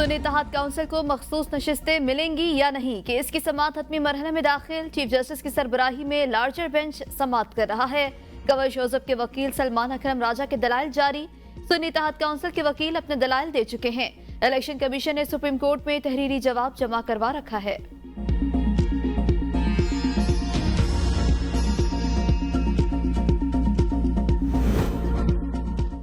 सुन्नी तहत काउंसिल को मखसूस नशिस्तें मिलेंगी या नहीं, केस की समाअत हतमी मरहले में दाखिल। चीफ जस्टिस की सरबराही में लार्जर बेंच समाअत कर रहा है। गवर्नर जोसेफ के वकील सलमान अकरम राजा के दलाइल जारी। सुन्नी तहत काउंसिल के वकील अपने दलाइल दे चुके हैं। इलेक्शन कमीशन ने सुप्रीम कोर्ट में तहरीरी जवाब जमा करवा रखा है।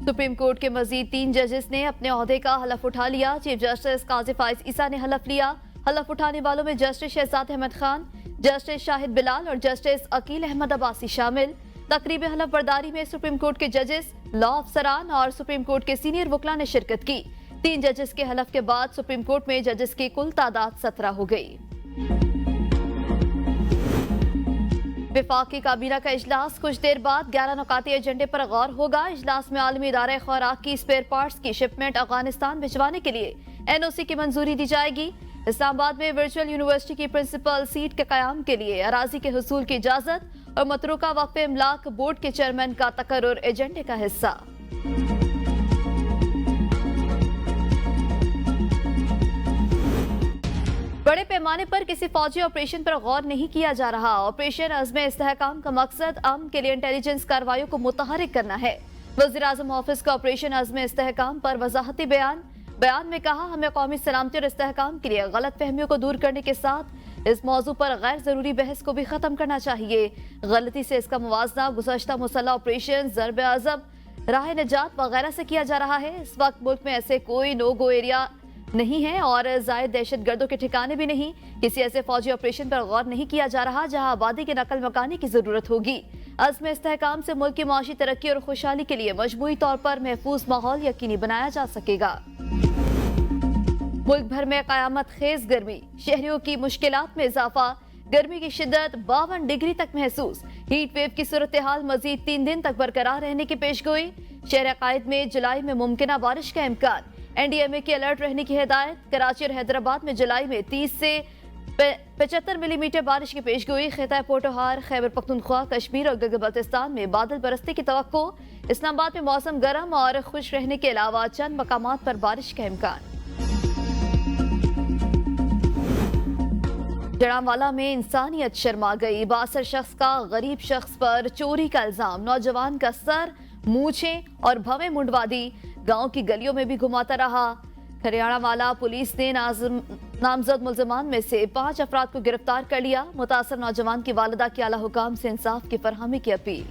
सुप्रीम कोर्ट के मजीद 3 जजेस ने अपने ओहदे का हलफ उठा लिया। चीफ जस्टिस काजी फाइज ईसा ने हलफ लिया। हलफ उठाने वालों में जस्टिस शहजाद अहमद खान, जस्टिस शाहिद बिलाल और जस्टिस अकील अहमद अब्बासी शामिल। तकरीब हलफ बर्दारी में सुप्रीम कोर्ट के जजेस, लॉ अफसरान और सुप्रीम कोर्ट के सीनियर वकला ने शिरकत की। 3 जजेस के हलफ के बाद सुप्रीम कोर्ट में जजेस की कुल तादाद 17 हो गई। विफाकी काबीना का इजलास कुछ देर बाद 11 नुकाती एजेंडे पर गौर होगा। इजलास में आलमी इदारे खुराक की स्पेयर पार्ट्स की शिपमेंट अफगानिस्तान भिजवाने के लिए NOC की मंजूरी दी जाएगी। इस्लामाबाद में वर्चुअल यूनिवर्सिटी की प्रिंसिपल सीट के कयाम के लिए अराजी के हुसूल की इजाजत और मतरूका वक्फ इमलाक बोर्ड के चेयरमैन का तकर्रुर एजेंडे का हिस्सा। बड़े पैमाने पर किसी फौजी ऑपरेशन पर गौर नहीं किया जा रहा। ऑपरेशन अज़्म इस्तेहकाम का मकसद अमन के लिए इंटेलिजेंस कार्रवाइयों को मुतहरिक करना है। वज़ीर-ए-आज़म ऑफिस का ऑपरेशन अज़्म इस्तेहकाम पर वजाहती बयान में कहा, हमें कौमी सलामती और इस्तेहकाम के लिए गलत फहमियों को दूर करने के साथ इस मौजू पर गैर जरूरी बहस को भी खत्म करना चाहिए। गलती से इसका मुवाजना गुज़श्ता मुसल्लह ऑपरेशन, ज़र्ब अज़ब, राह निजात वगैरह से किया जा रहा है। इस वक्त मुल्क में ऐसे कोई नो गो एरिया नहीं है और जायद दहशत गर्दों के ठिकाने भी नहीं। किसी ऐसे फौजी ऑपरेशन पर गौर नहीं किया जा रहा जहां आबादी के नकल मकानी की जरूरत होगी। अज़्म इस्तेहकाम से मुल्क की माशी तरक्की और खुशहाली के लिए मजमूई तौर पर महफूज माहौल यकीनी बनाया जा सकेगा। मुल्क भर में कयामत खेज गर्मी, शहरियों की मुश्किलात में इजाफा। गर्मी की शिद्दत 52 डिग्री तक महसूस। हीट वेव की सूरत हाल मजीद 3 दिन तक बरकरार रहने की पेशगोई। शहर अकायद में जुलाई में मुमकिना बारिश का इम्कान। NDMA की अलर्ट रहने की हिदायत। कराची और हैदराबाद में जुलाई में 30 से 75 मिलीमीटर बारिश की पेशगोई। खिता पोटोहार, खैबर पख्तूनख्वा, कश्मीर और गिलगित-बल्तिस्तान में बादल बरसने की तवक्को। इस्लामाबाद में मौसम गर्म और खुश रहने के अलावा चंद मकामात पर बारिश का इम्कान। जड़ावाला में इंसानियत शर्मा गई। 62 शख्स का गरीब शख्स पर चोरी का इल्जाम। नौजवान का सर, मूछें और भवें मुंडवा दी। गांव की गलियों में भी घुमाता रहा। हरियाणा वाला पुलिस ने नामजद मुल्जिमान में से 5 अफराद को गिरफ्तार कर लिया। मुतासर नौजवान की वालिदा की आला हुकाम से इंसाफ की फरहमी की अपील।